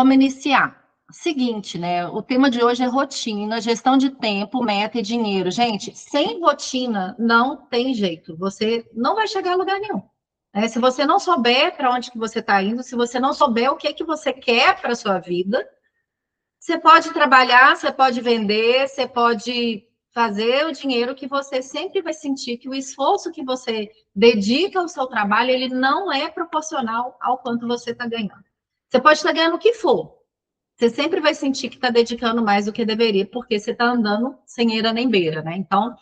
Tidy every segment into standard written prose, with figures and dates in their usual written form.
Vamos iniciar. Seguinte, né? O tema de hoje é rotina, gestão de tempo, meta e dinheiro. Gente, sem rotina não tem jeito. Você não vai chegar a lugar nenhum. Né? Se você não souber para onde que você está indo, se você não souber o que é que você quer para a sua vida, você pode trabalhar, você pode vender, você pode fazer o dinheiro que você sempre vai sentir que o esforço que você dedica ao seu trabalho, ele não é proporcional ao quanto você está ganhando. Você pode estar ganhando o que for, você sempre vai sentir que está dedicando mais do que deveria, porque você está andando sem eira nem beira, né? Então,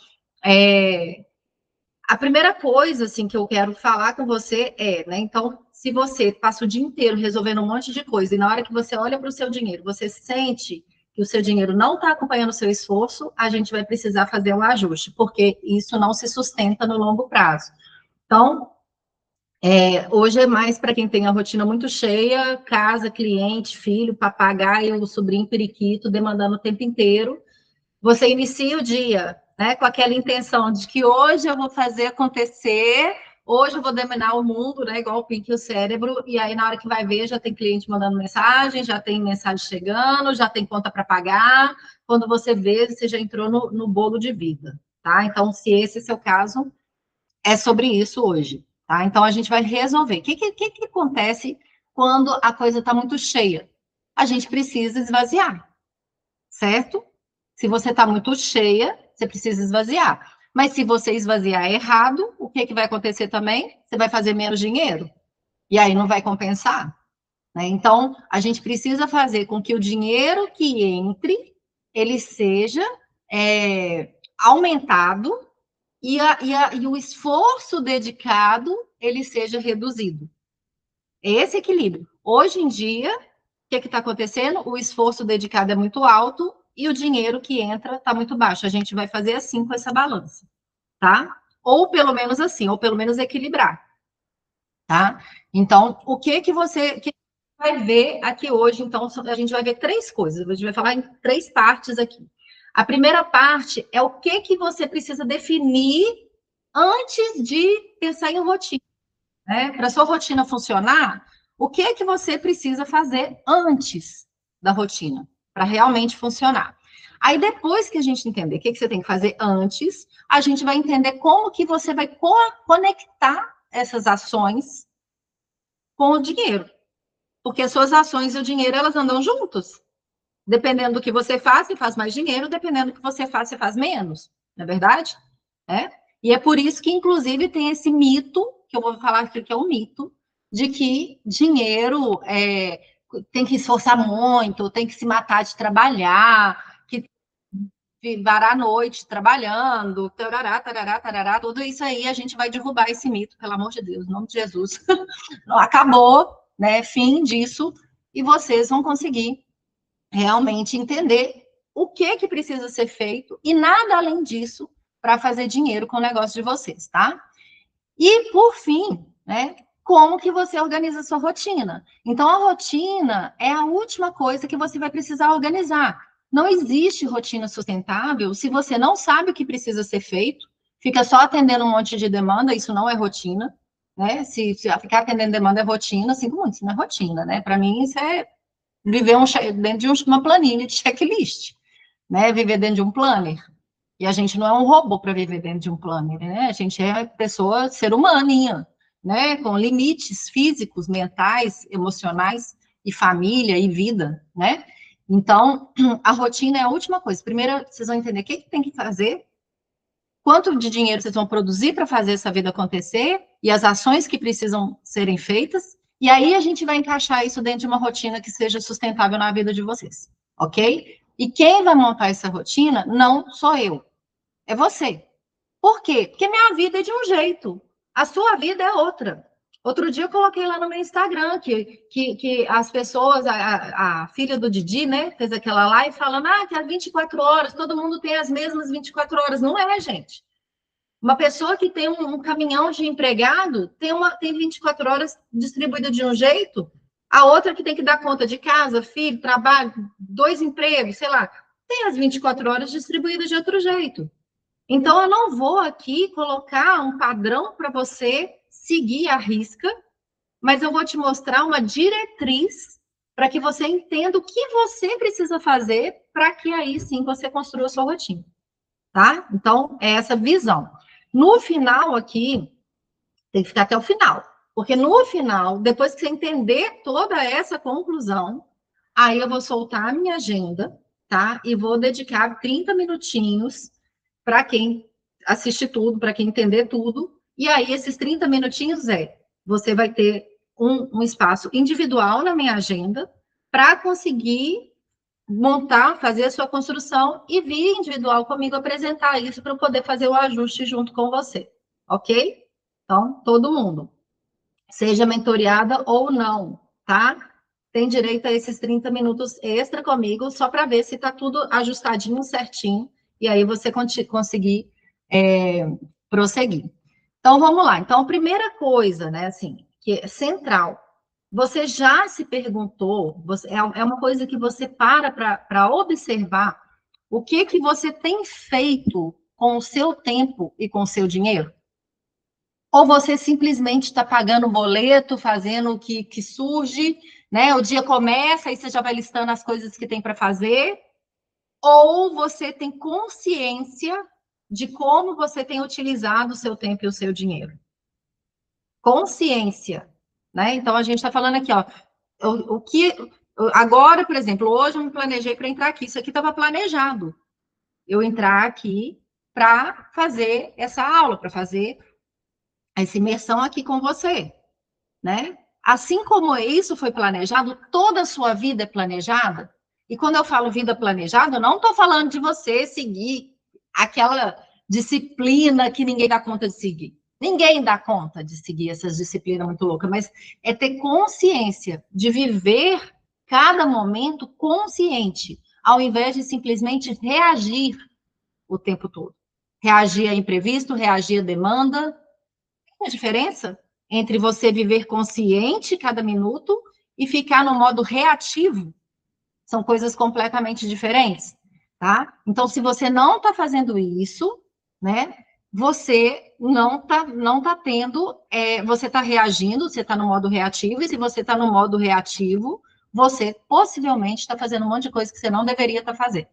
a primeira coisa, assim, que eu quero falar com você né? Então, se você passa o dia inteiro resolvendo um monte de coisa e na hora que você olha para o seu dinheiro, você sente que o seu dinheiro não está acompanhando o seu esforço, a gente vai precisar fazer um ajuste, porque isso não se sustenta no longo prazo. Então, hoje é mais para quem tem a rotina muito cheia, casa, cliente, filho, papagaio, sobrinho, periquito, demandando o tempo inteiro. Você inicia o dia, né, com aquela intenção de que hoje eu vou fazer acontecer, hoje eu vou dominar o mundo, né, igual o Pink e o cérebro, e aí na hora que vai ver já tem cliente mandando mensagem, já tem mensagem chegando, já tem conta para pagar. Quando você vê, você já entrou no bolo de vida, tá? Então, se esse é o seu caso, é sobre isso hoje, tá? Então, a gente vai resolver. O que acontece quando a coisa está muito cheia? A gente precisa esvaziar, certo? Se você está muito cheia, você precisa esvaziar. Mas se você esvaziar errado, o que vai acontecer também? Você vai fazer menos dinheiro. E aí não vai compensar, né? Então, a gente precisa fazer com que o dinheiro que entre, ele seja aumentado e o esforço dedicado ele seja reduzido. Esse equilíbrio. Hoje em dia, o que está acontecendo? O esforço dedicado é muito alto e o dinheiro que entra está muito baixo. A gente vai fazer assim com essa balança, tá? Ou pelo menos assim, ou pelo menos equilibrar, tá? Então, o que você vai ver aqui hoje? Então, a gente vai ver três coisas. A gente vai falar em três partes aqui. A primeira parte é o que você precisa definir antes de pensar em rotina, né? Para a sua rotina funcionar, o que você precisa fazer antes da rotina, para realmente funcionar. Aí, depois que a gente entender o que você tem que fazer antes, a gente vai entender como que você vai conectar essas ações com o dinheiro. Porque as suas ações e o dinheiro, elas andam juntos. Dependendo do que você faz mais dinheiro. Dependendo do que você faz menos. Não é verdade? E é por isso que, inclusive, tem esse mito, que eu vou falar aqui que é um mito, de que dinheiro tem que esforçar muito, tem que se matar de trabalhar, que varar a noite trabalhando, tarará, tarará, tarará, tudo isso aí a gente vai derrubar esse mito, pelo amor de Deus, em nome de Jesus. Acabou, né? Fim disso, e vocês vão conseguir realmente entender o que precisa ser feito e nada além disso para fazer dinheiro com o negócio de vocês, tá? E, por fim, né, como que você organiza a sua rotina. Então, a rotina é a última coisa que você vai precisar organizar. Não existe rotina sustentável se você não sabe o que precisa ser feito, fica só atendendo um monte de demanda, isso não é rotina, né? Se ficar atendendo demanda é rotina, sinto muito, isso não é rotina, né? Para mim, isso é viver dentro de uma planilha de checklist, né? Viver dentro de um planner. E a gente não é um robô para viver dentro de um planner, né? A gente é pessoa, ser humaninha, né? Com limites físicos, mentais, emocionais, e família, e vida, né? Então, a rotina é a última coisa. Primeiro, vocês vão entender o que tem que fazer, quanto de dinheiro vocês vão produzir para fazer essa vida acontecer, e as ações que precisam serem feitas, e aí a gente vai encaixar isso dentro de uma rotina que seja sustentável na vida de vocês, ok? E quem vai montar essa rotina não sou eu, é você. Por quê? Porque minha vida é de um jeito, a sua vida é outra. Outro dia eu coloquei lá no meu Instagram que as pessoas, a filha do Didi, né, fez aquela live falando que às 24 horas, todo mundo tem as mesmas 24 horas. Não é, gente. Uma pessoa que tem um caminhão de empregado tem 24 horas distribuída de um jeito, a outra que tem que dar conta de casa, filho, trabalho, 2 empregos, sei lá, tem as 24 horas distribuídas de outro jeito. Então, eu não vou aqui colocar um padrão para você seguir à risca, mas eu vou te mostrar uma diretriz para que você entenda o que você precisa fazer para que aí sim você construa a sua rotina, tá? Então, é essa visão. No final aqui, tem que ficar até o final, porque no final, depois que você entender toda essa conclusão, aí eu vou soltar a minha agenda, tá? E vou dedicar 30 minutinhos para quem assistir tudo, para quem entender tudo. E aí, esses 30 minutinhos você vai ter um espaço individual na minha agenda para conseguir montar, fazer a sua construção e vir individual comigo apresentar isso para eu poder fazer o ajuste junto com você, ok? Então, todo mundo, seja mentoreada ou não, tá? Tem direito a esses 30 minutos extra comigo, só para ver se está tudo ajustadinho, certinho, e aí você conseguir prosseguir. Então, vamos lá. Então, a primeira coisa, né, assim, que é central, você já se perguntou, é uma coisa que você para observar o que você tem feito com o seu tempo e com o seu dinheiro? Ou você simplesmente está pagando o boleto, fazendo o que surge, né? O dia começa, aí você já vai listando as coisas que tem para fazer, ou você tem consciência de como você tem utilizado o seu tempo e o seu dinheiro. Consciência, né? Então, a gente está falando aqui, ó, o que... Agora, por exemplo, hoje eu me planejei para entrar aqui, isso aqui estava planejado, eu entrar aqui para fazer essa aula, para fazer essa imersão aqui com você, né? Assim como isso foi planejado, toda a sua vida é planejada. E quando eu falo vida planejada, eu não estou falando de você seguir aquela disciplina que ninguém dá conta de seguir. Ninguém dá conta de seguir essas disciplinas muito loucas, mas é ter consciência de viver cada momento consciente, ao invés de simplesmente reagir o tempo todo. Reagir a imprevisto, reagir a demanda, a diferença entre você viver consciente cada minuto e ficar no modo reativo são coisas completamente diferentes, tá? Então, se você não está fazendo isso, né, você não tá tendo, você está reagindo, você está no modo reativo, e se você está no modo reativo, você possivelmente está fazendo um monte de coisa que você não deveria estar fazendo.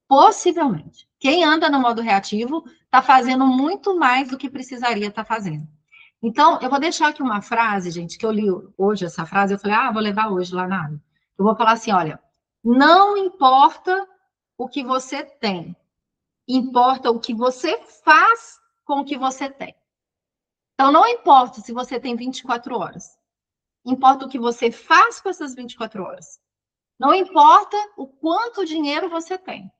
Possivelmente. Quem anda no modo reativo está fazendo muito mais do que precisaria estar fazendo. Então, eu vou deixar aqui uma frase, gente, que eu li hoje essa frase, eu falei, vou levar hoje lá na aula. Eu vou falar assim, olha, não importa o que você tem, importa o que você faz com o que você tem. Então, não importa se você tem 24 horas, importa o que você faz com essas 24 horas. Não importa o quanto dinheiro você tem,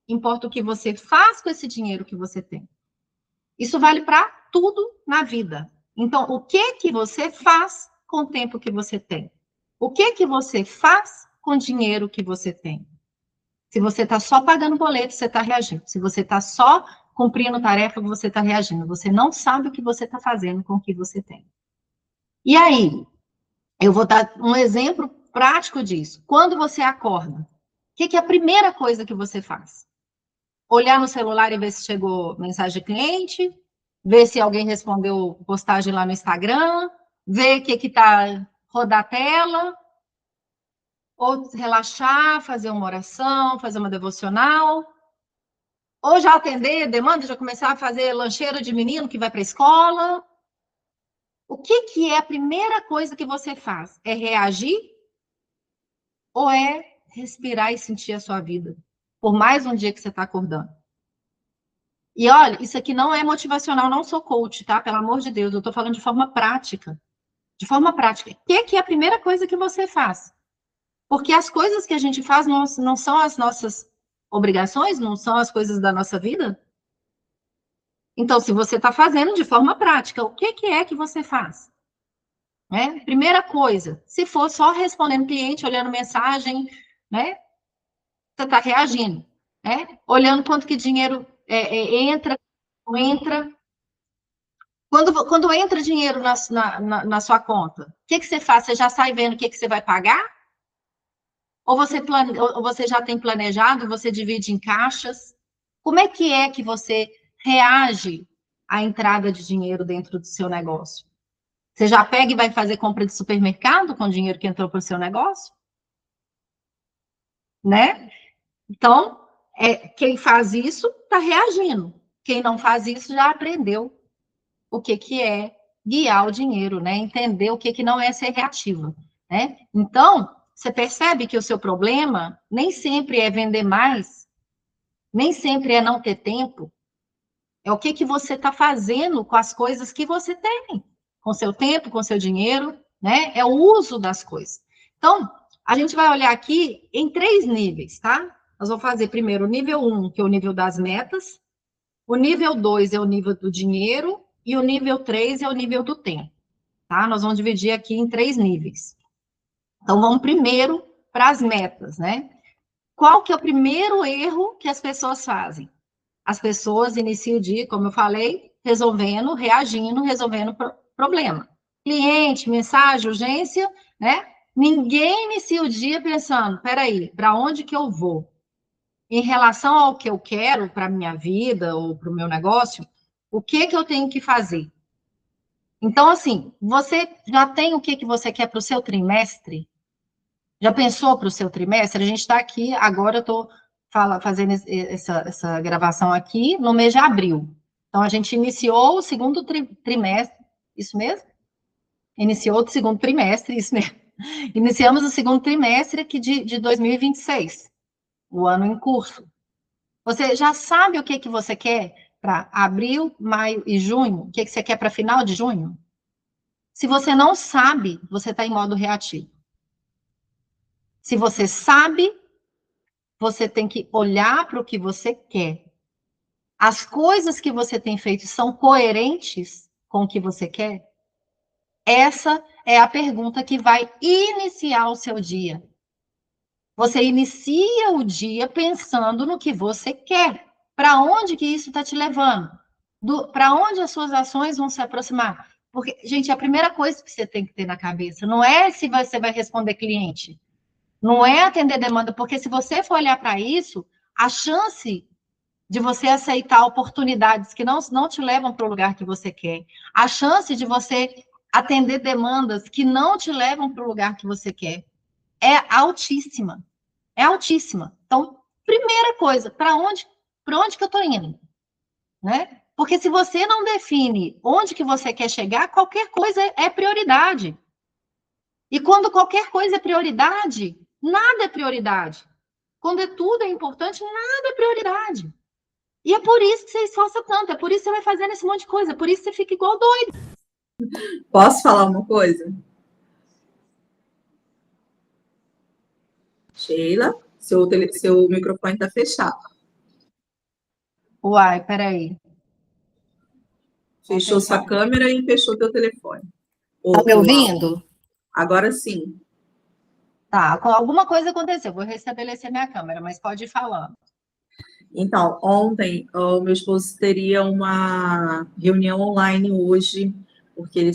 importa o que você faz com esse dinheiro que você tem. Isso vale para tudo na vida. Então, o que você faz com o tempo que você tem? O que você faz com o dinheiro que você tem? Se você está só pagando boleto, você está reagindo. Se você está só cumprindo tarefa, você está reagindo. Você não sabe o que você está fazendo com o que você tem. E aí, eu vou dar um exemplo prático disso. Quando você acorda, o que é a primeira coisa que você faz? Olhar no celular e ver se chegou mensagem de cliente, ver se alguém respondeu postagem lá no Instagram, ver o que está, rodar a tela, ou relaxar, fazer uma oração, fazer uma devocional, ou já atender demanda, já começar a fazer lancheira de menino que vai para a escola. O que é a primeira coisa que você faz? É reagir ou é respirar e sentir a sua vida? Por mais um dia que você está acordando. E olha, isso aqui não é motivacional, não sou coach, tá? Pelo amor de Deus, eu estou falando de forma prática. De forma prática. O que é a primeira coisa que você faz? Porque as coisas que a gente faz não são as nossas obrigações, não são as coisas da nossa vida? Então, se você está fazendo de forma prática, o que é que você faz? Né? Primeira coisa, se for só respondendo cliente, olhando mensagem, né? Você está reagindo, né? Olhando quanto que dinheiro entra, não entra. Quando entra dinheiro na sua conta, o que você faz? Você já sai vendo o que você vai pagar? Ou você já tem planejado, você divide em caixas? Como é que você reage à entrada de dinheiro dentro do seu negócio? Você já pega e vai fazer compra de supermercado com o dinheiro que entrou para o seu negócio? né? Então, quem faz isso está reagindo. Quem não faz isso já aprendeu o que é guiar o dinheiro, né? Entender o que não é ser reativo, né? Então, você percebe que o seu problema nem sempre é vender mais, nem sempre é não ter tempo, é o que você está fazendo com as coisas que você tem, com seu tempo, com seu dinheiro, né? É o uso das coisas. Então, a gente vai olhar aqui em 3 níveis, tá? Nós vamos fazer primeiro o nível 1, que é o nível das metas, o nível 2 é o nível do dinheiro, e o nível 3 é o nível do tempo, tá? Nós vamos dividir aqui em 3 níveis. Então, vamos primeiro para as metas, né? Qual que é o primeiro erro que as pessoas fazem? As pessoas iniciam o dia, como eu falei, resolvendo, reagindo, resolvendo problema. Cliente, mensagem, urgência, né? Ninguém inicia o dia pensando, peraí, para onde que eu vou? Em relação ao que eu quero para a minha vida ou para o meu negócio, o que eu tenho que fazer? Então, assim, você já tem o que você quer para o seu trimestre? Já pensou para o seu trimestre? A gente está aqui, agora eu estou fazendo essa gravação aqui no mês de abril. Então, a gente iniciou o segundo trimestre, isso mesmo? Iniciou o segundo trimestre, isso mesmo. Iniciamos o segundo trimestre aqui de 2026, o ano em curso. Você já sabe o que você quer para abril, maio e junho? O que você quer para final de junho? Se você não sabe, você está em modo reativo. Se você sabe, você tem que olhar para o que você quer. As coisas que você tem feito são coerentes com o que você quer? Essa é a pergunta que vai iniciar o seu dia. Você inicia o dia pensando no que você quer. Para onde que isso está te levando? Para onde as suas ações vão se aproximar? Porque, gente, a primeira coisa que você tem que ter na cabeça não é se você vai responder cliente, não é atender demanda, porque se você for olhar para isso, a chance de você aceitar oportunidades que não te levam para o lugar que você quer, a chance de você atender demandas que não te levam para o lugar que você quer, é altíssima. É altíssima. Então, primeira coisa, para onde que eu estou indo? Né? Porque se você não define onde que você quer chegar, qualquer coisa é prioridade. E quando qualquer coisa é prioridade, nada é prioridade. Quando tudo é importante, nada é prioridade. E é por isso que você esforça tanto, é por isso que você vai fazendo esse monte de coisa, é por isso que você fica igual doido. Posso falar uma coisa? Sheila, seu microfone está fechado. Uai, peraí. Fechou sua câmera e fechou teu telefone. Tá me ouvindo? Agora sim. Tá, alguma coisa aconteceu, vou restabelecer minha câmera, mas pode ir falando. Então, ontem, o meu esposo teria uma reunião online hoje, porque ele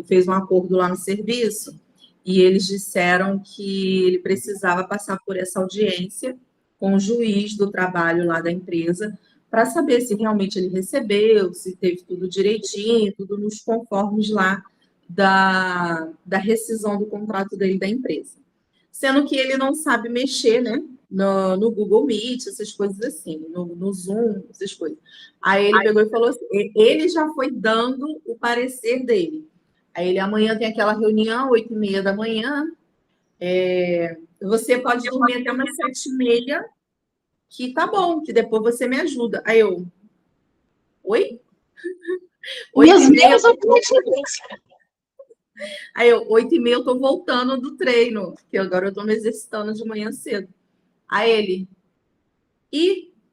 fez um acordo lá no serviço, e eles disseram que ele precisava passar por essa audiência com o juiz do trabalho lá da empresa, para saber se realmente ele recebeu, se teve tudo direitinho, tudo nos conformes lá da rescisão do contrato dele da empresa. Sendo que ele não sabe mexer, né? No Google Meet, essas coisas assim, no Zoom, essas coisas. Aí ele pegou e falou assim, ele já foi dando o parecer dele. Aí ele, amanhã tem aquela reunião, 8h30 da manhã, você pode dormir até umas 7h30, que tá bom, que depois você me ajuda. Aí eu, oi? 8h30. Aí eu, 8h30 eu tô voltando do treino, que agora eu tô me exercitando de manhã cedo. Aí ele,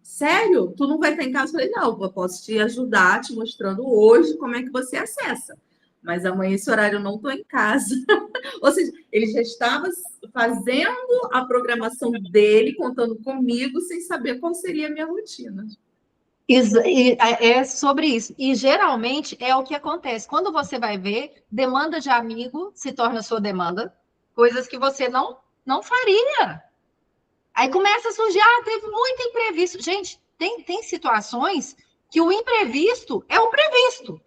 sério? Tu não vai estar em casa? Eu falei, não, eu posso te ajudar, te mostrando hoje como é que você acessa. Mas amanhã, esse horário, eu não estou em casa. Ou seja, ele já estava fazendo a programação dele, contando comigo, sem saber qual seria a minha rotina. É sobre isso. E geralmente é o que acontece. Quando você vai ver, demanda de amigo se torna sua demanda, coisas que você não faria. Aí começa a surgir, teve muito imprevisto. Gente, tem situações que o imprevisto é o previsto.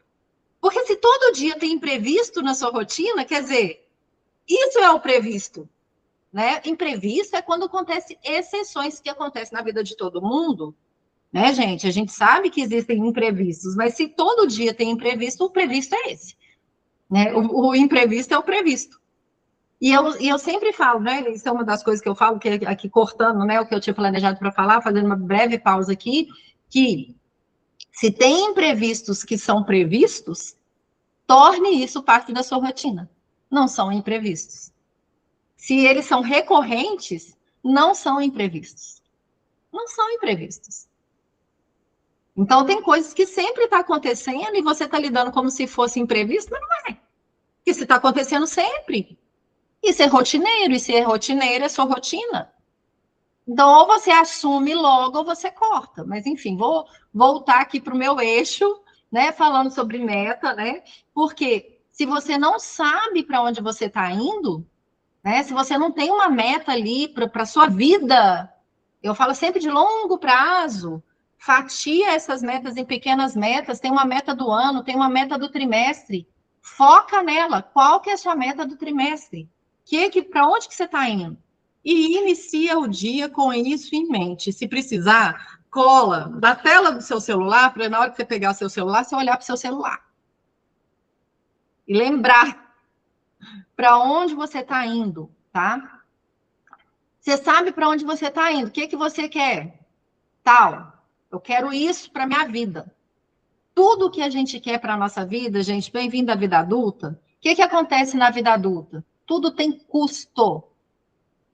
Porque se todo dia tem imprevisto na sua rotina, quer dizer, isso é o previsto. né? Imprevisto é quando acontece exceções que acontecem na vida de todo mundo, né, gente? A gente sabe que existem imprevistos, mas se todo dia tem imprevisto, o previsto é esse, né? O imprevisto é o previsto. E eu sempre falo, né? Isso é uma das coisas que eu falo, que aqui cortando, né? O que eu tinha planejado para falar, fazendo uma breve pausa aqui, que se tem imprevistos que são previstos, torne isso parte da sua rotina. Não são imprevistos. Se eles são recorrentes, não são imprevistos. Não são imprevistos. Então, tem coisas que sempre está acontecendo e você está lidando como se fosse imprevisto, mas não é. Isso está acontecendo sempre. Isso é rotineiro, e se é rotineiro, é sua rotina. Então, ou você assume logo, ou você corta. Mas, enfim, vou voltar aqui para o meu eixo, né, falando sobre meta, né? Porque se você não sabe para onde você está indo, né, se você não tem uma meta ali para a sua vida, eu falo sempre de longo prazo, fatia essas metas em pequenas metas, tem uma meta do ano, tem uma meta do trimestre, foca nela. Qual que é a sua meta do trimestre? Para onde que você está indo? E inicia o dia com isso em mente. Se precisar, cola da tela do seu celular, para na hora que você pegar o seu celular, você olhar para o seu celular. E lembrar para onde você está indo, tá? Você sabe para onde você está indo. O que você quer? Tal. Eu quero isso para minha vida. Tudo que a gente quer para a nossa vida, gente, bem-vindo à vida adulta. O que acontece na vida adulta? Tudo tem custo.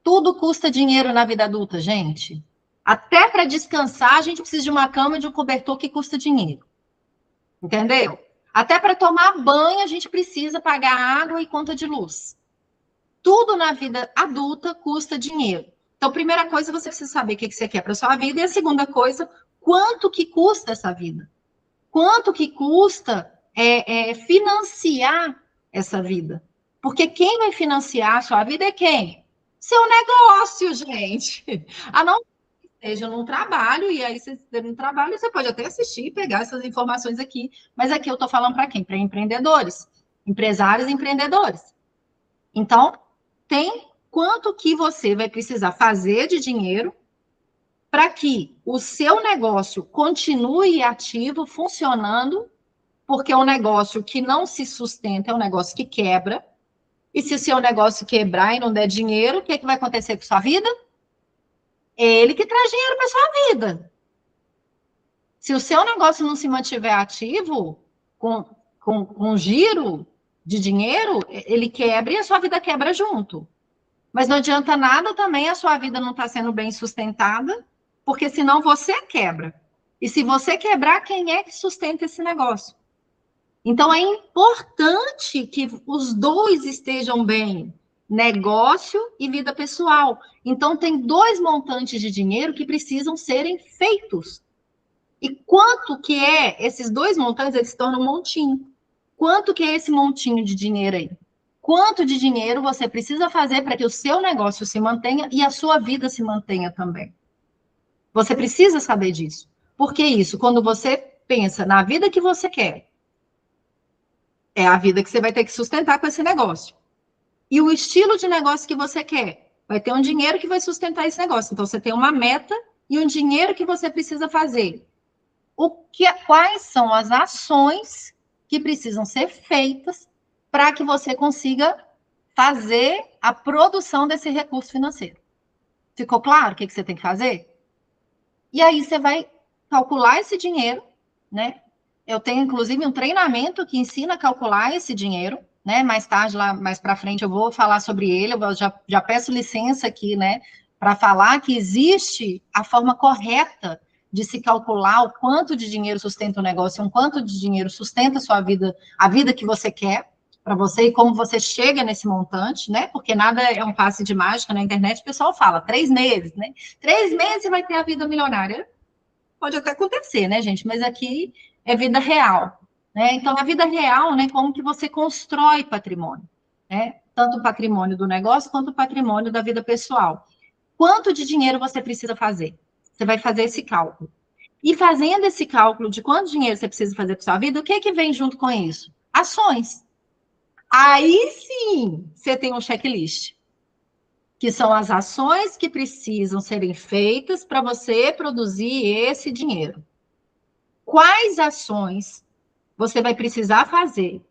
Tudo custa dinheiro na vida adulta, gente. Até para descansar, a gente precisa de uma cama e de um cobertor que custa dinheiro. Entendeu? Até para tomar banho, a gente precisa pagar água e conta de luz. Tudo na vida adulta custa dinheiro. Então, primeira coisa, você precisa saber o que você quer para sua vida. E a segunda coisa, quanto que custa essa vida? Quanto que custa financiar essa vida? Porque quem vai financiar a sua vida é quem? Seu negócio, gente. A não ser que seja num trabalho, e aí você no trabalho, você pode até assistir e pegar essas informações aqui. Mas aqui eu estou falando para quem? Para empreendedores, empresários e empreendedores. Então, tem quanto que você vai precisar fazer de dinheiro para que o seu negócio continue ativo, funcionando, porque é um negócio que não se sustenta, é um negócio que quebra. E se o seu negócio quebrar e não der dinheiro, o que vai acontecer com a sua vida? É ele que traz dinheiro para a sua vida. Se o seu negócio não se mantiver ativo, com giro de dinheiro, ele quebra e a sua vida quebra junto. Mas não adianta nada também a sua vida não estar sendo bem sustentada, porque senão você quebra. E se você quebrar, quem é que sustenta esse negócio? Então, é importante que os dois estejam bem, negócio e vida pessoal. Então, tem dois montantes de dinheiro que precisam serem feitos. E quanto que é esses dois montantes, eles se tornam um montinho. Quanto que é esse montinho de dinheiro aí? Quanto de dinheiro você precisa fazer para que o seu negócio se mantenha e a sua vida se mantenha também? Você precisa saber disso. Porque isso, quando você pensa na vida que você quer, é a vida que você vai ter que sustentar com esse negócio. E o estilo de negócio que você quer, vai ter um dinheiro que vai sustentar esse negócio. Então, você tem uma meta e um dinheiro que você precisa fazer. Quais são as ações que precisam ser feitas para que você consiga fazer a produção desse recurso financeiro? Ficou claro o que você tem que fazer? E aí você vai calcular esse dinheiro, né? Eu tenho, inclusive, um treinamento que ensina a calcular esse dinheiro, né? Mais tarde, lá mais para frente, eu vou falar sobre ele. Eu já peço licença aqui, né? Para falar que existe a forma correta de se calcular o quanto de dinheiro sustenta o negócio, o quanto de dinheiro sustenta a sua vida, a vida que você quer para você e como você chega nesse montante, né? Porque nada é um passe de mágica na internet, o pessoal fala 3 meses, né? 3 meses você vai ter a vida milionária. Pode até acontecer, né, gente? Mas aqui é vida real, né? Então, na vida real, né, como que você constrói patrimônio, né? Tanto o patrimônio do negócio quanto o patrimônio da vida pessoal. Quanto de dinheiro você precisa fazer? Você vai fazer esse cálculo. E fazendo esse cálculo de quanto dinheiro você precisa fazer para sua vida, o que vem junto com isso? Ações. Aí sim, você tem um checklist. que são as ações que precisam serem feitas para você produzir esse dinheiro. Quais ações você vai precisar fazer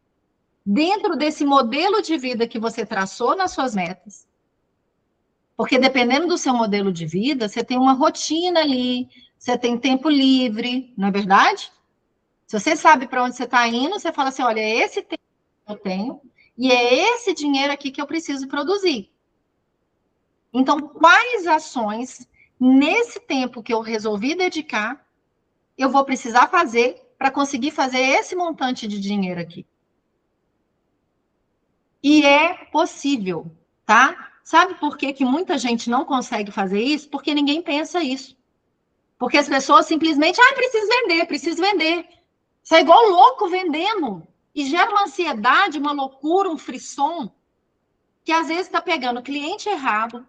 dentro desse modelo de vida que você traçou nas suas metas? Porque dependendo do seu modelo de vida, você tem uma rotina ali, você tem tempo livre, não é verdade? Se você sabe para onde você está indo, você fala assim, olha, é esse tempo que eu tenho e é esse dinheiro aqui que eu preciso produzir. Então, quais ações, nesse tempo que eu resolvi dedicar, eu vou precisar fazer para conseguir fazer esse montante de dinheiro aqui? E é possível, tá? Sabe por que que muita gente não consegue fazer isso? Porque ninguém pensa isso. Porque as pessoas simplesmente, preciso vender. Você é igual louco vendendo. E gera uma ansiedade, uma loucura, um frisson, que às vezes está pegando cliente errado,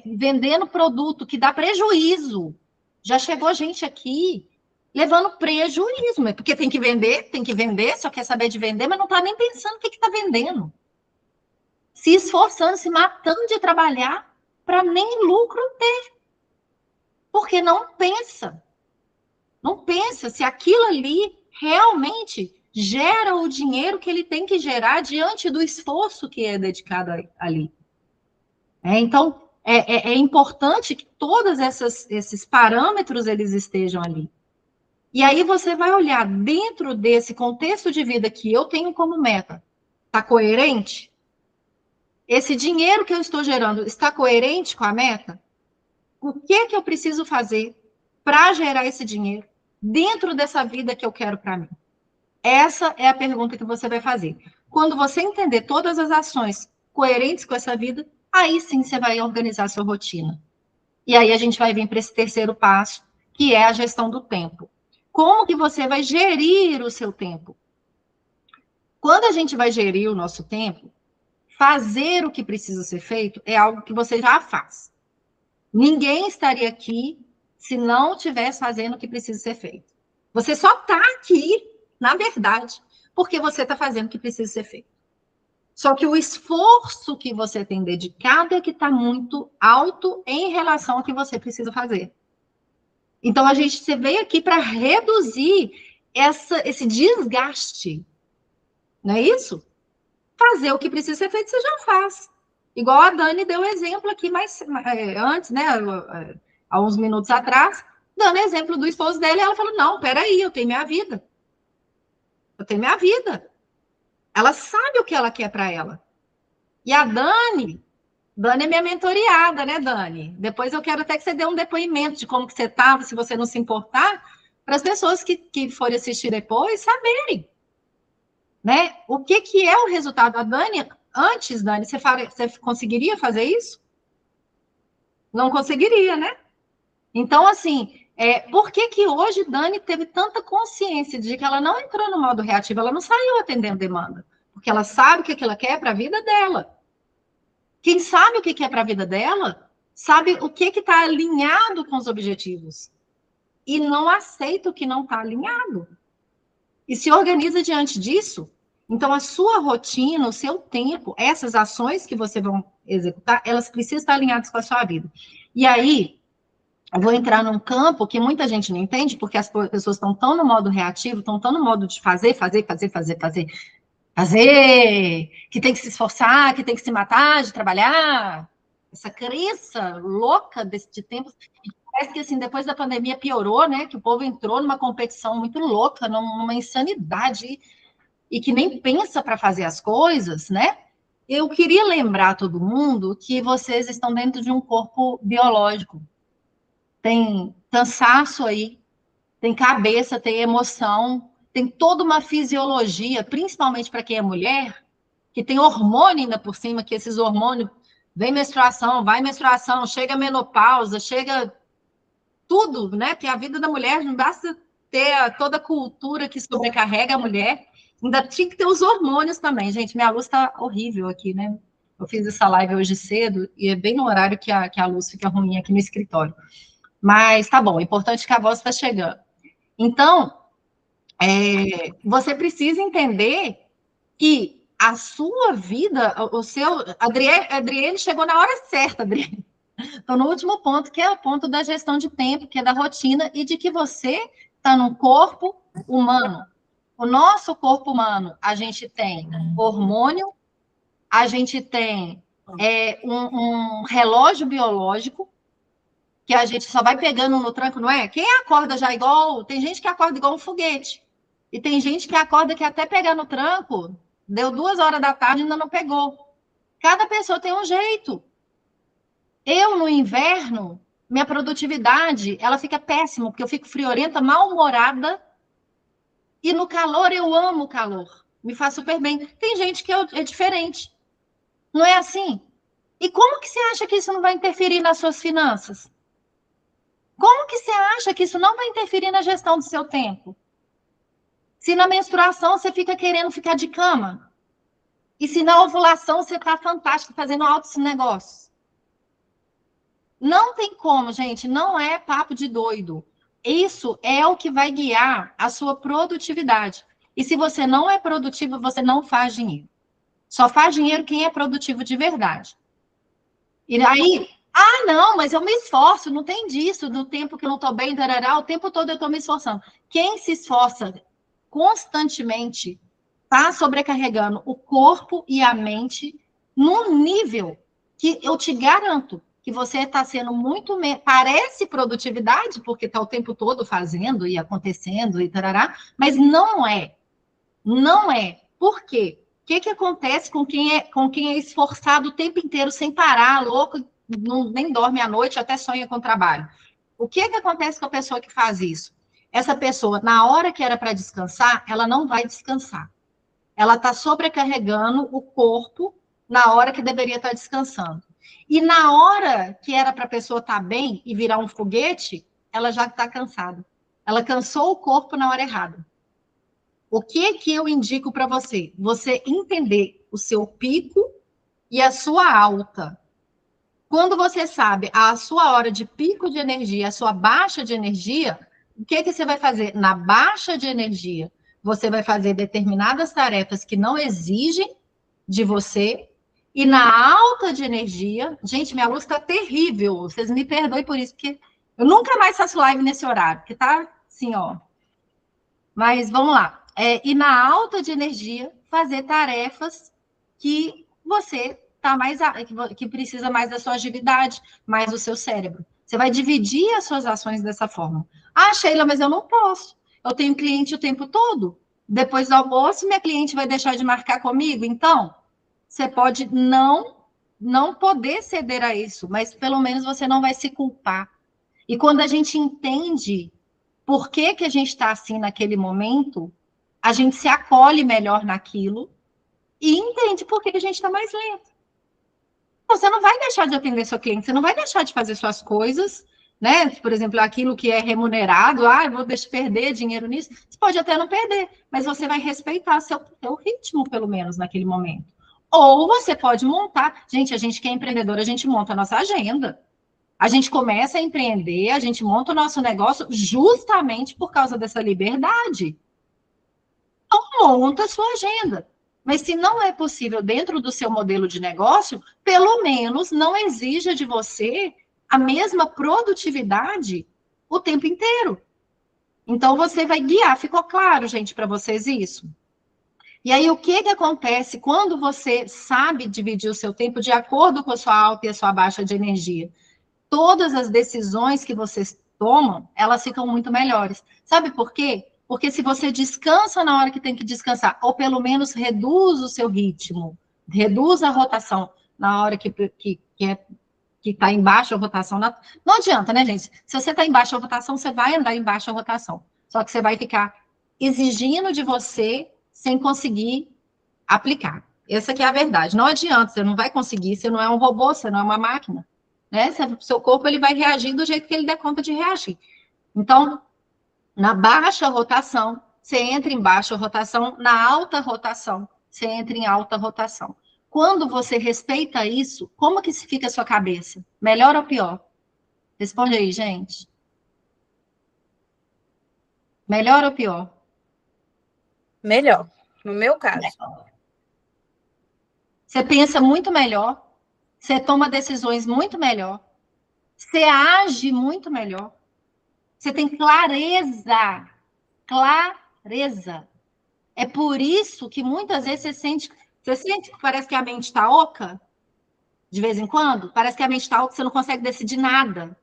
vendendo produto que dá prejuízo. Já chegou gente aqui levando prejuízo, porque tem que vender, só quer saber de vender, mas não está nem pensando o que está vendendo. Se esforçando, se matando de trabalhar para nem lucro ter. Porque não pensa. Não pensa se aquilo ali realmente gera o dinheiro que ele tem que gerar diante do esforço que é dedicado ali. Então, é importante que todos esses parâmetros eles estejam ali. E aí você vai olhar dentro desse contexto de vida que eu tenho como meta, está coerente? Esse dinheiro que eu estou gerando está coerente com a meta? O que que eu preciso fazer para gerar esse dinheiro dentro dessa vida que eu quero para mim? Essa é a pergunta que você vai fazer. Quando você entender todas as ações coerentes com essa vida, aí sim você vai organizar a sua rotina. E aí a gente vai vir para esse terceiro passo, que é a gestão do tempo. Como que você vai gerir o seu tempo? Quando a gente vai gerir o nosso tempo, fazer o que precisa ser feito é algo que você já faz. Ninguém estaria aqui se não estivesse fazendo o que precisa ser feito. Você só está aqui, na verdade, porque você está fazendo o que precisa ser feito. Só que o esforço que você tem dedicado é que está muito alto em relação ao que você precisa fazer. Então, você veio aqui para reduzir esse desgaste. Não é isso? Fazer o que precisa ser feito, você já faz. Igual a Dani deu exemplo aqui antes, né? Há uns minutos atrás, dando exemplo do esposo dela, e ela falou: não, peraí, eu tenho minha vida. Eu tenho minha vida. Ela sabe o que ela quer para ela. E a Dani é minha mentoriada, né, Dani? Depois eu quero até que você dê um depoimento de como que você estava, se você não se importar, para as pessoas que forem assistir depois saberem, né? O que é o resultado. A Dani, antes, Dani, você conseguiria fazer isso? Não conseguiria, né? Então, assim, por que hoje Dani teve tanta consciência de que ela não entrou no modo reativo, ela não saiu atendendo demanda? Porque ela sabe o que ela quer para a vida dela. Quem sabe o que é para a vida dela, sabe o que está alinhado com os objetivos. E não aceita o que não está alinhado. E se organiza diante disso. Então, a sua rotina, o seu tempo, essas ações que você vai executar, elas precisam estar alinhadas com a sua vida. E aí, eu vou entrar num campo que muita gente não entende, porque as pessoas estão tão no modo reativo, estão tão no modo de fazer, que tem que se esforçar, que tem que se matar de trabalhar. Essa crença louca de tempo. Parece que, assim, depois da pandemia piorou, né? Que o povo entrou numa competição muito louca, numa insanidade, e que nem pensa para fazer as coisas, né? Eu queria lembrar todo mundo que vocês estão dentro de um corpo biológico. Tem cansaço aí, tem cabeça, tem emoção, tem toda uma fisiologia, principalmente para quem é mulher, que tem hormônio ainda por cima, que esses hormônios, vem menstruação, vai menstruação, chega menopausa, chega tudo, né? Que a vida da mulher não basta ter toda a cultura que sobrecarrega a mulher, ainda tinha que ter os hormônios também. Gente, minha luz está horrível aqui, né? Eu fiz essa live hoje cedo e é bem no horário que a luz fica ruim aqui no escritório. Mas tá bom, o importante é que a voz está chegando. Então, você precisa entender que a sua vida, o seu... Adriele chegou na hora certa, Adriele. Então, no último ponto, que é o ponto da gestão de tempo, que é da rotina, e de que você está num corpo humano. O nosso corpo humano, a gente tem hormônio, a gente tem um relógio biológico, que a gente só vai pegando no tranco, não é? Quem acorda já igual... Tem gente que acorda igual um foguete. E tem gente que acorda que até pegar no tranco, deu 2 horas da tarde e ainda não pegou. Cada pessoa tem um jeito. Eu, no inverno, minha produtividade, ela fica péssima, porque eu fico friorenta, mal-humorada, e no calor eu amo o calor. Me faz super bem. Tem gente que é diferente. Não é assim? E como que você acha que isso não vai interferir nas suas finanças? Como que você acha que isso não vai interferir na gestão do seu tempo? Se na menstruação você fica querendo ficar de cama, e se na ovulação você está fantástico, fazendo altos negócios. Não tem como, gente, não é papo de doido. Isso é o que vai guiar a sua produtividade. E se você não é produtivo, você não faz dinheiro. Só faz dinheiro quem é produtivo de verdade. E aí, não, mas eu me esforço, não tem disso, do tempo que eu não estou bem, tarará, o tempo todo eu estou me esforçando. Quem se esforça constantemente está sobrecarregando o corpo e a mente num nível que eu te garanto que você está sendo muito... Parece produtividade, porque está o tempo todo fazendo e acontecendo e tarará, mas não é. Não é. Por quê? O que acontece com quem é esforçado o tempo inteiro sem parar, louco, não, nem dorme à noite, até sonha com trabalho? O que acontece com a pessoa que faz isso? Essa pessoa, na hora que era para descansar, ela não vai descansar. Ela está sobrecarregando o corpo na hora que deveria estar descansando. E na hora que era para a pessoa estar bem e virar um foguete, ela já está cansada. Ela cansou o corpo na hora errada. O que eu indico para você? Você entender o seu pico e a sua alta. Quando você sabe a sua hora de pico de energia, a sua baixa de energia, o que você vai fazer? Na baixa de energia, você vai fazer determinadas tarefas que não exigem de você, e na alta de energia, gente, minha luz está terrível, vocês me perdoem por isso, porque eu nunca mais faço live nesse horário, porque tá assim, ó. Mas vamos lá. E na alta de energia, fazer tarefas que você tá mais que precisa mais da sua agilidade, mais do seu cérebro. Você vai dividir as suas ações dessa forma. Sheila, mas eu não posso. Eu tenho cliente o tempo todo. Depois do almoço, minha cliente vai deixar de marcar comigo. Então, você pode não poder ceder a isso, mas pelo menos você não vai se culpar. E quando a gente entende por que a gente está assim naquele momento, a gente se acolhe melhor naquilo e entende por que a gente está mais lento. Você não vai deixar de atender seu cliente, você não vai deixar de fazer suas coisas, né? Por exemplo, aquilo que é remunerado, eu vou deixar perder dinheiro nisso. Você pode até não perder, mas você vai respeitar seu ritmo, pelo menos, naquele momento. Ou você pode montar. Gente, a gente que é empreendedor, a gente monta a nossa agenda. A gente começa a empreender, a gente monta o nosso negócio justamente por causa dessa liberdade. Então, monta a sua agenda. Mas se não é possível dentro do seu modelo de negócio, pelo menos não exija de você a mesma produtividade o tempo inteiro. Então, você vai guiar. Ficou claro, gente, para vocês isso? E aí, o que acontece quando você sabe dividir o seu tempo de acordo com a sua alta e a sua baixa de energia? Todas as decisões que vocês tomam, elas ficam muito melhores. Sabe por quê? Porque se você descansa na hora que tem que descansar, ou pelo menos reduz o seu ritmo, reduz a rotação na hora que está em baixa rotação. Não adianta, né, gente? Se você está em baixa rotação, você vai andar em baixa rotação. Só que você vai ficar exigindo de você sem conseguir aplicar. Essa que é a verdade. Não adianta, você não vai conseguir, você não é um robô, você não é uma máquina. Né? Seu corpo ele vai reagir do jeito que ele der conta de reagir. Então, na baixa rotação, você entra em baixa rotação, na alta rotação, você entra em alta rotação. Quando você respeita isso, como que fica a sua cabeça? Melhor ou pior? Responde aí, gente. Melhor ou pior? Melhor, no meu caso. Você pensa muito melhor, você toma decisões muito melhor, você age muito melhor, você tem clareza, clareza. É por isso que muitas vezes você sente que parece que a mente está oca, de vez em quando, parece que a mente está oca, você não consegue decidir nada,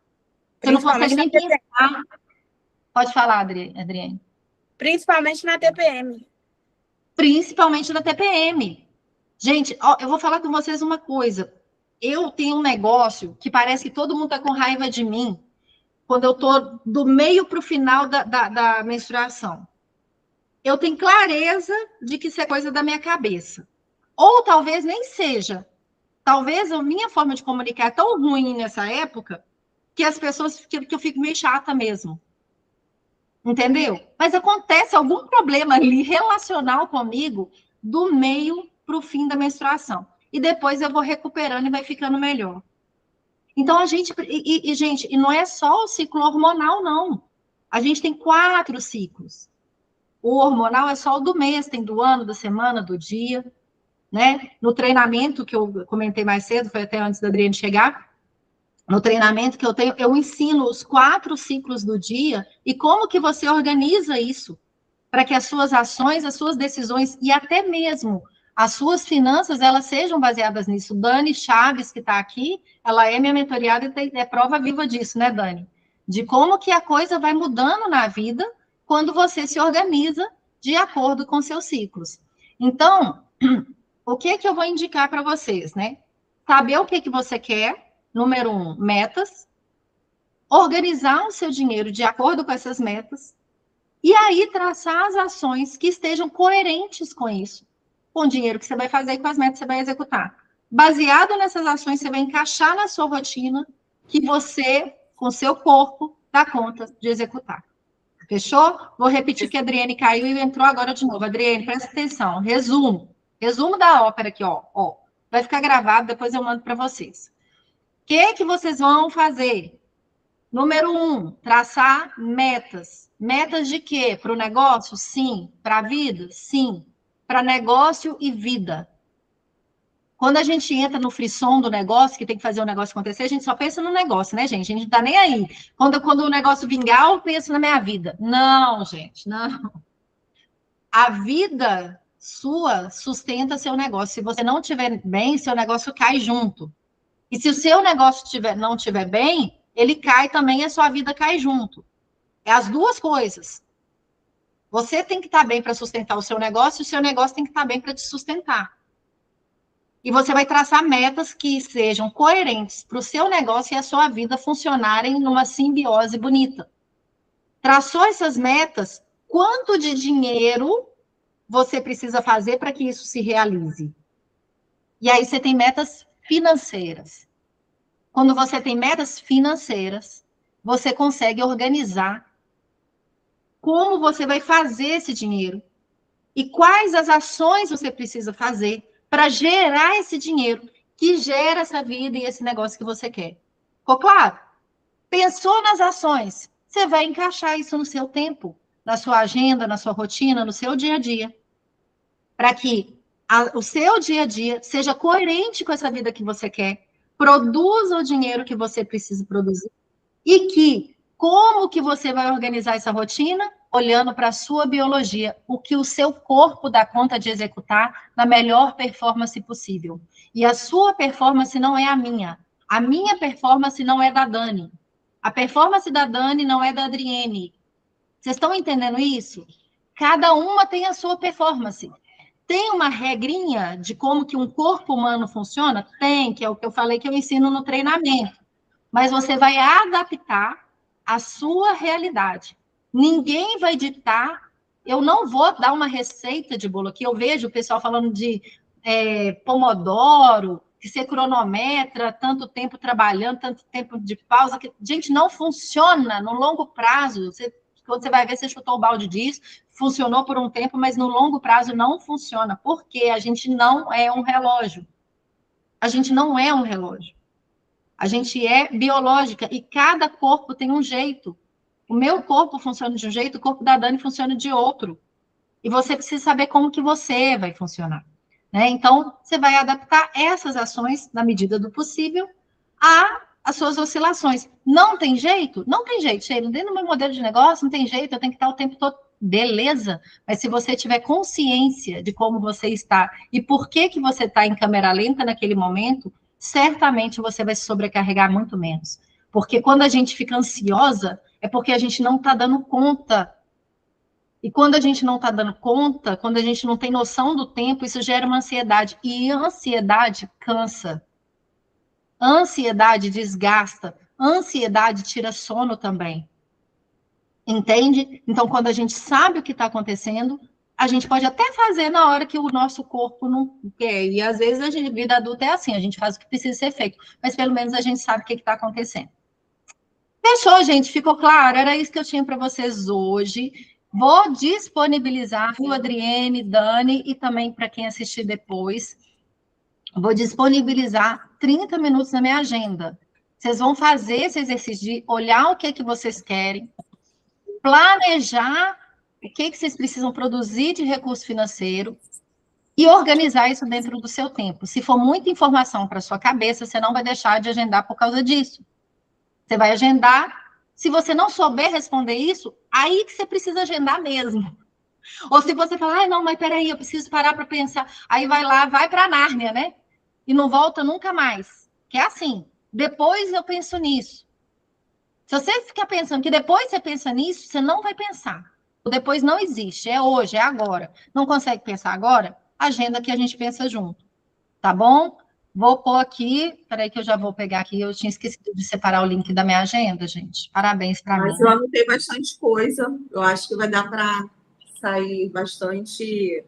você não consegue nem pensar. Pode falar, Adriane. Principalmente na TPM. Principalmente na TPM. Gente, ó, eu vou falar com vocês uma coisa. Eu tenho um negócio que parece que todo mundo está com raiva de mim quando eu estou do meio para o final da menstruação. Eu tenho clareza de que isso é coisa da minha cabeça. Ou talvez nem seja. Talvez a minha forma de comunicar é tão ruim nessa época que as pessoas, que eu fico meio chata mesmo. Entendeu? Mas acontece algum problema ali relacional comigo do meio para o fim da menstruação. E depois eu vou recuperando e vai ficando melhor. Então, a gente... gente, e não é só o ciclo hormonal, não. A gente tem 4 ciclos. O hormonal é só o do mês, tem do ano, da semana, do dia, né? No treinamento que eu comentei mais cedo, foi até antes da Adriane chegar, no treinamento que eu tenho, eu ensino os 4 ciclos do dia e como que você organiza isso para que as suas ações, as suas decisões e até mesmo as suas finanças, elas sejam baseadas nisso. Dani Chaves, que está aqui, ela é minha mentoriada e é prova viva disso, né, Dani? De como que a coisa vai mudando na vida quando você se organiza de acordo com seus ciclos. Então, o que eu vou indicar para vocês, né? Saber o que você quer, número 1, metas, organizar o seu dinheiro de acordo com essas metas, e aí traçar as ações que estejam coerentes com isso, com o dinheiro que você vai fazer e com as metas que você vai executar. Baseado nessas ações, você vai encaixar na sua rotina que você, com seu corpo, dá conta de executar. Fechou? Vou repetir que a Adriane caiu e entrou agora de novo. Adriane, presta atenção. Resumo da ópera aqui, ó. Vai ficar gravado, depois eu mando para vocês. O que vocês vão fazer? Número 1, traçar metas. Metas de quê? Para o negócio? Sim. Para a vida? Sim. Para negócio e vida. Quando a gente entra no frisson do negócio, que tem que fazer o negócio acontecer, a gente só pensa no negócio, né, gente? A gente não tá nem aí. Quando o negócio vingar, eu penso na minha vida. Não, gente, não. A vida sua sustenta seu negócio. Se você não estiver bem, seu negócio cai junto. E se o seu negócio não estiver bem, ele cai também e a sua vida cai junto. É as duas coisas. Você tem que estar bem para sustentar o seu negócio e o seu negócio tem que estar bem para te sustentar. E você vai traçar metas que sejam coerentes para o seu negócio e a sua vida funcionarem numa simbiose bonita. Traçou essas metas, quanto de dinheiro você precisa fazer para que isso se realize? E aí você tem metas financeiras. Quando você tem metas financeiras, você consegue organizar como você vai fazer esse dinheiro e quais as ações você precisa fazer para gerar esse dinheiro que gera essa vida e esse negócio que você quer. Ficou claro? Pensou nas ações, você vai encaixar isso no seu tempo, na sua agenda, na sua rotina, no seu dia a dia, para que o seu dia a dia seja coerente com essa vida que você quer, produza o dinheiro que você precisa produzir e que, como que você vai organizar essa rotina? Olhando para a sua biologia, o que o seu corpo dá conta de executar na melhor performance possível. E a sua performance não é a minha. A minha performance não é da Dani. A performance da Dani não é da Adriene. Vocês estão entendendo isso? Cada uma tem a sua performance. Tem uma regrinha de como que um corpo humano funciona? Tem, que é o que eu falei que eu ensino no treinamento. Mas você vai adaptar a sua realidade. Ninguém vai ditar. Eu não vou dar uma receita de bolo aqui. Eu vejo o pessoal falando de Pomodoro, que você cronometra tanto tempo trabalhando, tanto tempo de pausa. Que, gente, não funciona no longo prazo. Quando você vai ver, você chutou o balde disso, funcionou por um tempo, mas no longo prazo não funciona. Porque a gente não é um relógio. A gente não é um relógio. A gente é biológica e cada corpo tem um jeito. O meu corpo funciona de um jeito, o corpo da Dani funciona de outro. E você precisa saber como que você vai funcionar. né? Então, você vai adaptar essas ações, na medida do possível, às suas oscilações. Não tem jeito? Não tem jeito, Sheila. Dentro do meu modelo de negócio, não tem jeito, eu tenho que estar o tempo todo. Beleza, mas se você tiver consciência de como você está e por que que você está em câmera lenta naquele momento, certamente você vai se sobrecarregar muito menos. Porque quando a gente fica ansiosa, é porque a gente não está dando conta. E quando a gente não está dando conta, quando a gente não tem noção do tempo, isso gera uma ansiedade. E ansiedade cansa. Ansiedade desgasta. Ansiedade tira sono também. Entende? Então, quando a gente sabe o que está acontecendo, a gente pode até fazer na hora que o nosso corpo não quer. E às vezes a vida adulta é assim, a gente faz o que precisa ser feito, mas pelo menos a gente sabe o que está acontecendo. Fechou, gente? Ficou claro? Era isso que eu tinha para vocês hoje. Vou disponibilizar, viu, Adriene, Dani, e também para quem assistir depois, vou disponibilizar 30 minutos na minha agenda. Vocês vão fazer esse exercício de olhar o que é que vocês querem, planejar o que vocês precisam produzir de recurso financeiro e organizar isso dentro do seu tempo. Se for muita informação para sua cabeça, você não vai deixar de agendar por causa disso. Você vai agendar. Se você não souber responder isso, aí que você precisa agendar mesmo. Ou se você falar, não, mas peraí, eu preciso parar para pensar. Aí vai lá, vai para a Nárnia, né? E não volta nunca mais. Que é assim, depois eu penso nisso. Se você ficar pensando que depois você pensa nisso, você não vai pensar. O depois não existe, é hoje, é agora. Não consegue pensar agora? Agenda que a gente pensa junto. Tá bom? Vou pôr aqui, peraí que eu já vou pegar aqui, eu tinha esquecido de separar o link da minha agenda, gente. Parabéns para mim. Mas eu anotei bastante coisa, eu acho que vai dar para sair bastante.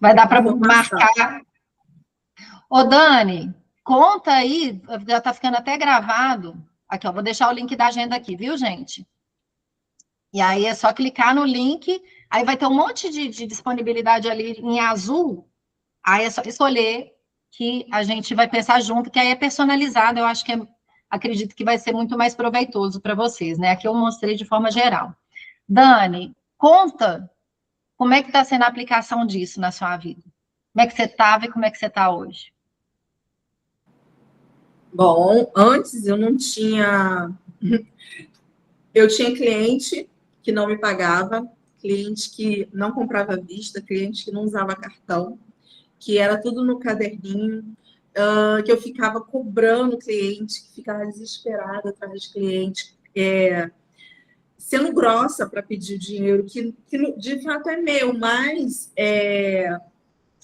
Vai dar para marcar. Ô, Dani, conta aí, já está ficando até gravado. Aqui, ó, vou deixar o link da agenda aqui, viu, gente? E aí é só clicar no link, aí vai ter um monte de disponibilidade ali em azul, aí é só escolher que a gente vai pensar junto, que aí é personalizado, eu acho que acredito que vai ser muito mais proveitoso para vocês, né? Aqui eu mostrei de forma geral. Dani, conta como é que está sendo a aplicação disso na sua vida. Como é que você estava e como é que você está hoje? Bom, antes eu não tinha. Eu tinha cliente que não me pagava, cliente que não comprava à vista, cliente que não usava cartão, que era tudo no caderninho, que eu ficava cobrando cliente, que ficava desesperada atrás de cliente, sendo grossa para pedir dinheiro, que de fato é meu, mas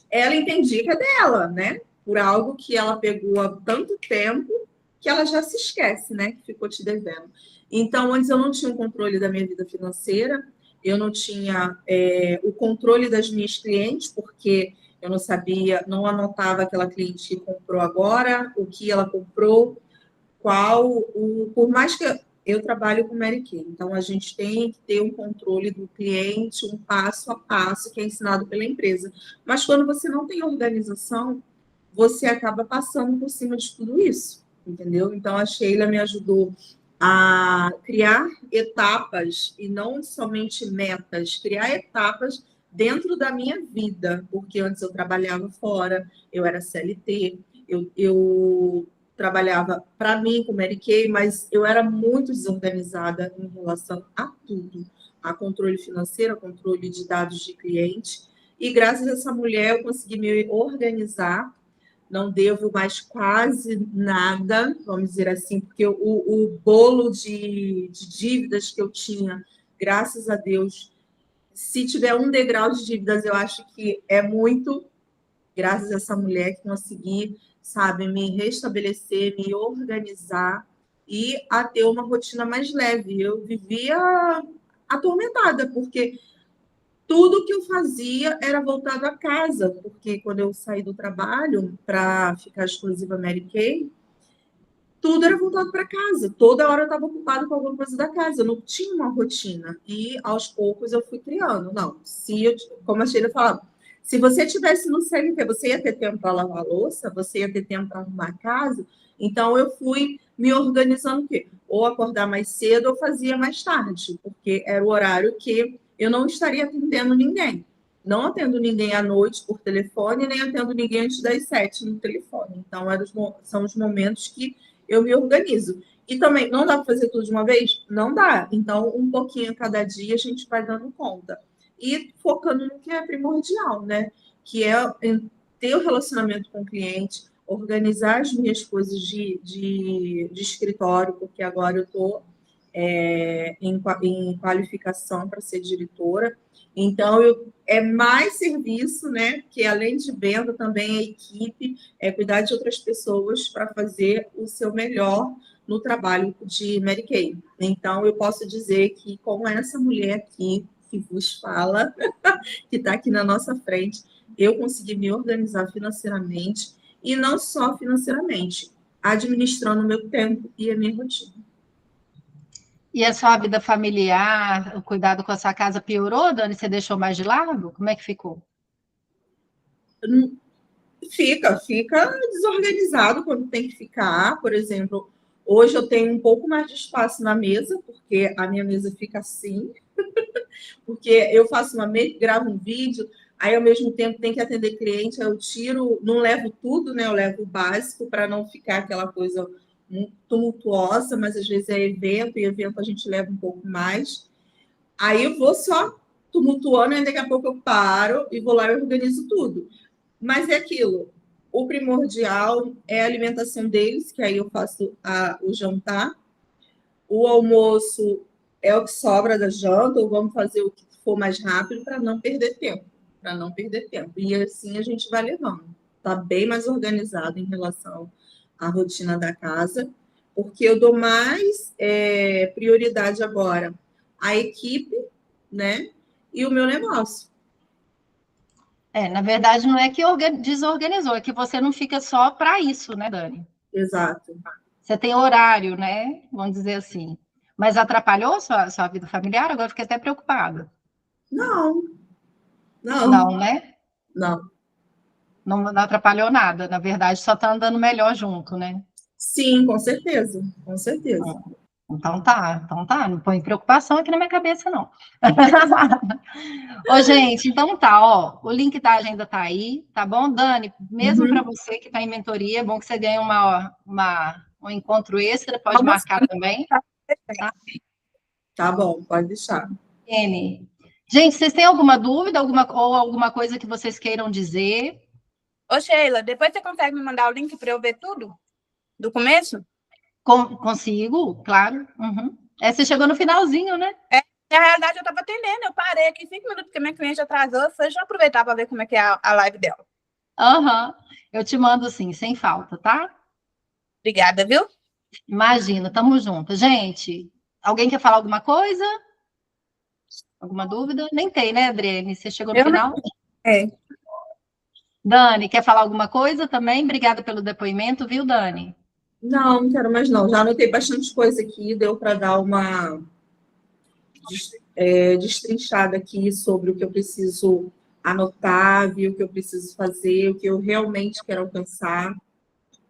ela entendia que é dela, né? Por algo que ela pegou há tanto tempo que ela já se esquece, né? Que ficou te devendo. Então, antes eu não tinha o controle da minha vida financeira, eu não tinha o controle das minhas clientes, porque eu não sabia, não anotava aquela cliente que comprou agora, o que ela comprou, por mais que eu trabalho com Mary Kay, então a gente tem que ter um controle do cliente, um passo a passo que é ensinado pela empresa. Mas quando você não tem organização, você acaba passando por cima de tudo isso, entendeu? Então a Sheila me ajudou a criar etapas e não somente metas, criar etapas dentro da minha vida, porque antes eu trabalhava fora, eu era CLT, eu trabalhava para mim com Mary Kay, mas eu era muito desorganizada em relação a tudo, a controle financeiro, a controle de dados de cliente, e graças a essa mulher eu consegui me organizar, não devo mais quase nada, vamos dizer assim, porque o bolo de dívidas que eu tinha, graças a Deus, se tiver um degrau de dívidas, eu acho que é muito, graças a essa mulher que consegui, sabe, me restabelecer, me organizar e a ter uma rotina mais leve. Eu vivia atormentada, porque tudo que eu fazia era voltado a casa, porque quando eu saí do trabalho para ficar exclusiva Mary Kay, tudo era voltado para casa. Toda hora eu estava ocupada com alguma coisa da casa. Eu não tinha uma rotina. E aos poucos eu fui criando. Não, como a Sheila falava, se você tivesse no CLT, você ia ter tempo para lavar a louça, você ia ter tempo para arrumar a casa. Então eu fui me organizando o quê? Ou acordar mais cedo ou fazia mais tarde, porque era o horário que eu não estaria atendendo ninguém. não atendo ninguém à noite por telefone, nem atendo ninguém antes das 7 no telefone. Então, são os momentos que eu me organizo. E também, não dá para fazer tudo de uma vez? Não dá. Então, um pouquinho a cada dia a gente vai dando conta. E focando no que é primordial, né? Que é ter o relacionamento com o cliente, organizar as minhas coisas de escritório, porque agora eu estou em qualificação para ser diretora. Então, é mais serviço, né? Que além de venda, também a equipe, cuidar de outras pessoas para fazer o seu melhor no trabalho de Mary Kay. Então, eu posso dizer que com essa mulher aqui, que vos fala, que está aqui na nossa frente, eu consegui me organizar financeiramente, e não só financeiramente, administrando o meu tempo e a minha rotina. E a sua vida familiar, o cuidado com a sua casa piorou, Dani? Você deixou mais de lado? Como é que ficou? Fica desorganizado quando tem que ficar. Por exemplo, hoje eu tenho um pouco mais de espaço na mesa, porque a minha mesa fica assim, porque eu faço gravo um vídeo, aí ao mesmo tempo tem que atender cliente, aí eu tiro, não levo tudo, né? Eu levo o básico para não ficar aquela coisa muito tumultuosa, mas às vezes é evento, e evento a gente leva um pouco mais. Aí eu vou só tumultuando, e daqui a pouco eu paro e vou lá e organizo tudo. Mas é aquilo, o primordial é a alimentação deles, que aí eu faço o jantar. O almoço é o que sobra da janta, ou vamos fazer o que for mais rápido para não perder tempo. E assim a gente vai levando. Está bem mais organizado em relação à rotina da casa, porque eu dou mais prioridade agora à equipe, né? E o meu negócio. Na verdade, não é que desorganizou, é que você não fica só para isso, né, Dani? Exato. Você tem horário, né? Vamos dizer assim. Mas atrapalhou sua vida familiar? Agora eu fiquei até preocupada. Não, Não, né? não. Não atrapalhou nada. Na verdade, só está andando melhor junto, né? Sim, com certeza, com certeza. Então tá. Não põe preocupação aqui na minha cabeça, não. Ô, gente, então tá, ó. O link da agenda tá aí, tá bom? Dani, mesmo para você que está em mentoria, é bom que você ganhe um encontro extra, pode marcar também. Tá? Tá bom, pode deixar. Gente, vocês têm alguma dúvida ou alguma coisa que vocês queiram dizer? Ô, Sheila, depois você consegue me mandar o link para eu ver tudo? Do começo? Consigo, claro. Uhum. Você chegou no finalzinho, né? Na realidade, eu estava atendendo. Eu parei aqui 5 minutos porque minha cliente atrasou. Deixa eu aproveitar para ver como é que é a live dela. Aham. Eu te mando sim, sem falta, tá? Obrigada, viu? Imagina, tamo junto. Gente, alguém quer falar alguma coisa? Alguma dúvida? Nem tem, né, Adriane? Você chegou no final? Dani, quer falar alguma coisa também? Obrigada pelo depoimento, viu, Dani? Não quero mais não. Já anotei bastante coisa aqui, deu para dar uma destrinchada aqui sobre o que eu preciso anotar, ver o que eu preciso fazer, o que eu realmente quero alcançar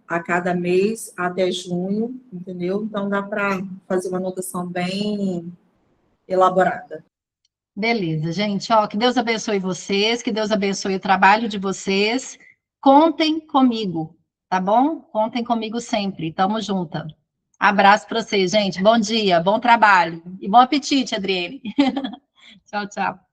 a cada mês até junho, entendeu? Então dá para fazer uma anotação bem elaborada. Beleza, gente. Ó, que Deus abençoe vocês, que Deus abençoe o trabalho de vocês. Contem comigo, tá bom? Contem comigo sempre. Tamo junto. Abraço para vocês, gente. Bom dia, bom trabalho e bom apetite, Adriane. Tchau, tchau.